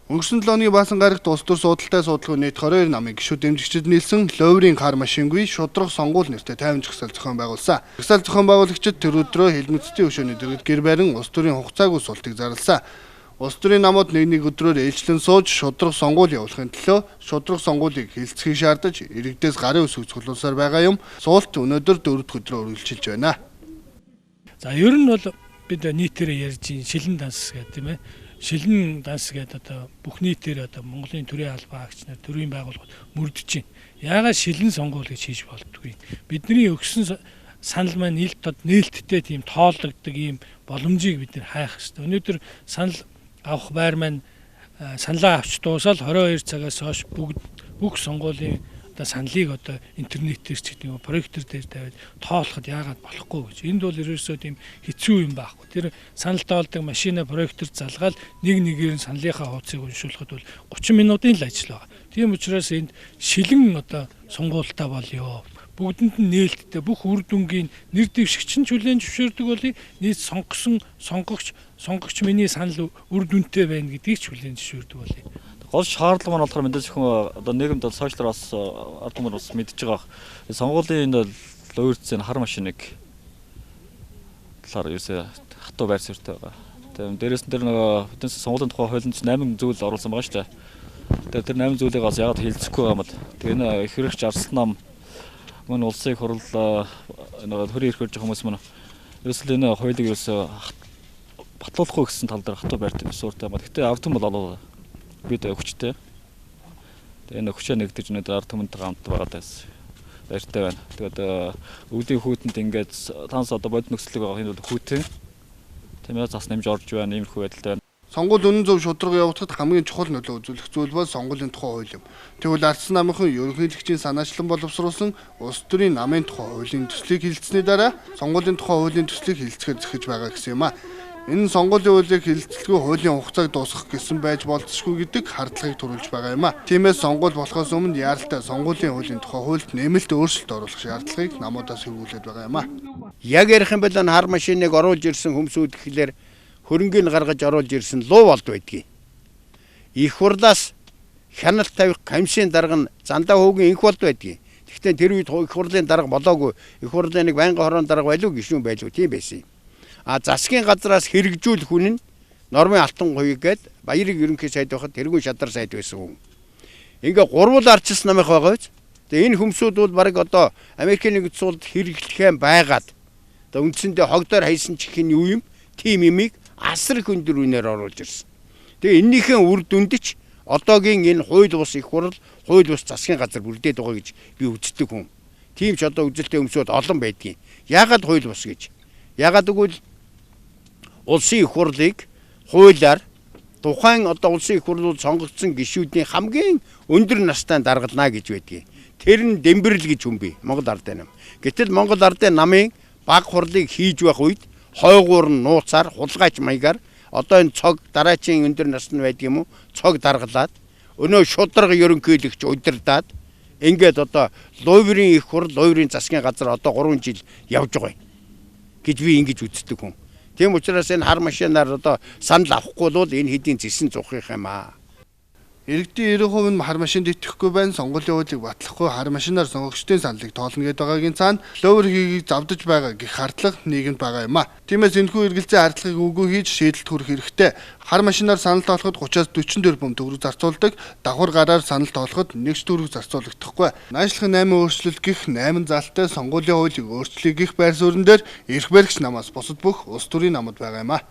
Өнгөрсөн 7 өдрийн баасан гарагт улс төр судалтай судалгаа нийт 22 намын гишүүд дэмжигчид нийлсэн Ловрийн хар машингүй шудраг сонгуул нэртэй 50 жагсаал зохион байгуулсан. Жагсаал зохион байгуулагчид тэр өдрөө Хэлмэцэтийн өшөөний дэргэд гэр барин улс төрийн хугацаагүй суултыг зарласан. Улс төрийн намууд нэг өдрөөр ээлжлэн сууж шудраг сонгуул явуулахын төлөө шудраг сонгуулийг хэлцэхийг шаардаж иргэдээс гарын ус үзүүлсээр байгаа юм. Суулт өнөөдөр 4 дахь өдрөөр үргэлжилж байна. За ер нь бол бид нийтээрээ ярьж шилэн данс гэдэг тийм ээ. Шилэн данс гэдэг одоо бүх нийтээр одоо Монголын төрийн албан агч нар төрийн байгууллагууд мөрдөж байна. Яагаад шилэн сонгуул гэж хийж болдгоо. Бидний өгсөн санал маань нээлттэй тийм тоологддог ийм боломжийг бид хайх хэрэгтэй. Өнөөдөр санал авах байр маань саналаа авч дуусаад 22 цагаас хойш бүх сонгуулийн одоо саналыг одоо интернетээр ч гэдэг юм проектор дээр тавиад тоолоход яагаад болохгүй гэж. Энд бол ерөөсөө тийм хэцүү юм байхгүй. Тэр санал тоолдог машина проектор залгаад нэгээр нь саналынхаа хуудсыг уншуулахад бол 30 минутын л ажил байгаа. Тийм учраас энд шилэн одоо сонгуультай болёо. Бүгдэнд нь нээлттэй бүх үр дүнгийн нэр дэвшигч нь хүлээн зөвшөөрдөг болыг нийт сонгогч миний санал үр дүнтэй байна гэдгийг ч хүлээн зөвшөөрдөг болыг. Гол шаардлага маань болохоор мэдээж хүн одоо нийгэмд сошиалар бас ард түмэр бас мэдж байгаа. Сонгуулийн энэ лоурцын хар машиныг талаар юусаа хатуу байр суурьтай байгаа. Тэгээд дээрээс нь тэр нөгөө бидний сонгуулийн тухай хуулинд 8 зүйл оруулсан байгаа шүү дээ. Тэгээд тэр 8 зүйлийг бас яагаад хэлцэхгүй байгаа юм бэ? Тэгээд энэ их хэрэгч арслан нам мөн улсын их хурл нөгөө төрийн эрх хөрж хүмүүс мөн ерөөсөө энэ хуулийг ерөөсөө батлуулахгүй гэсэн тал дээр хатуу байр суурьтай байна. Гэтэ ард түмэл болоо бид хүчтэй. Тэгээ энэ хүчээ нэгдэж өнөөдөр ард түмэнтэй хамт байгаадаас баяртай байна. Тэгээд өвлийн хүүтэнд ингээд танс одоо бодит нөхцөлөг байгаа энэ бол хүүтэн. Тэмээ зас нэмж орж байна. Иймэрхүү байдалтай байна. Сонгуул үнэн зөв шудраг явуулахад хамгийн чухал нөлөө үзүүлэх зүйл бол сонгуулийн тухай хууль юм. Тэгвэл Ардсан намынхан ерөнхийлөгчийн санаачлан боловсруулсан улс төрийн намын тухай хуулийн төслийг хэлэлцсэний дараа сонгуулийн тухай хуулийн төслийг хэлэлцэхээр зэхэж байгаа гэсэн юм а. Энэ сонгуулийн хуулийг хэлэлцэлгүй хуулийн хугацааг дуусгах гэсэн байж болцсохгүй гэдэг хардлагыг төрүүлж байгаа юм а. Тиймээс сонгуул болохоос өмнө яаралтай сонгуулийн хуулийн тухай хуульд нэмэлт өөрчлөлт оруулах шаардлагыг намуудаас хөрвүүлээд байгаа юм а. Яг ярих юм бол хар машиныг оруулж ирсэн хүмүүсүүд гэхлээр хөрөнгөний гаргаж оруулж ирсэн луу болд байдгийг. Их хурлаас хяналт тавих комиссийн дарга нь зандаа хуугийн инх болд байдгийг. Гэхдээ тэр үед их хурлын дарга болоогүй. Их хурлын нэг байнгын хорон дарга байлгүй гишүүн байлгүй тийм байсан юм. Засгийн газраас хэрэгжүүлэх хүн нь нормын алтан хувийг гээд баярыг ерөнхий сайд байхад тэргүүн шадар сайд байсан хүн. Ингээ гурвал арчилсан намынх байгаа биз. Тэгээ энэ хүмүүсүүд бол бараг одоо Америкийн нэгдсэн улсад хэрэглэхээ байгаад одоо үндсэндээ хогдоор хайсан чихэн юу юм? Тим имийг асар их өндөр үнээр оруулж ирсэн. Тэгээ эннийхэн үр дүндч одоогийн энэ хууль бус их хурл, хууль бус засгийн газар бүрдээд байгаа гэж би үздэг хүн. Тийм ч одоо үзэлтэй хүмүүсүүд олон байдгийн. Яагаад хууль бус гэж? Яагаад гэвэл улсын их хурлыг хуулиар тухайн одоо улсын их хурлууд сонгогдсон гишүүдийн хамгийн өндөр настай даргална гэж байдгийг. Тэр нь Дэмбэрл гэж хүн бий. Монгол Ардын нам. Гэтэл Монгол Ардын намын баг хурлыг хийж байх үед хойгуур нь нууцаар хулгайч маягаар одоо энэ цог дараачийн өндөр насны байдаг юм уу? Цог даргалаад өнөө шудраг ерөнхийлөгч удирдаад ингээд одоо Ловрийн их хурл, Ловрийн засгийн газар одоо 3 жил явж байгаа гэж би ингэж үздэг хүн. Тийм учраас энэ хар машинаар одоо санал авахгүй бол энэ хэдийн зэсэн зухих юм аа. Иргэдийн 90% нь хар машинд итгэхгүй байна. Сонгуулийн хуулийг батлахгүй хар машинаар сонгогчдын саналыг тоолно гэдэг байгаагийн цаана ловер хийгийг завдаж байгаа гэх хардлага нийгэмд байгаа юм а. Тиймээс энэхүү эргэлзээ хардлагыг үгүй хийж шийдэлд хүрэх хэрэгтэй. Хар машинаар санал тоолоход 30-аас 40 тэрбум төгрөг зарцуулдаг. Давхар гараар санал тоолоход 1 төгрөг зарцуулагдахгүй. Наашлагын 8 өөрчлөлт гэх 8 залтай сонгуулийн хуулийг өөрчлөе гэх байр суурин дээр эрх баригч намаас бусад бүх улс төрийн намууд байгаа юм а.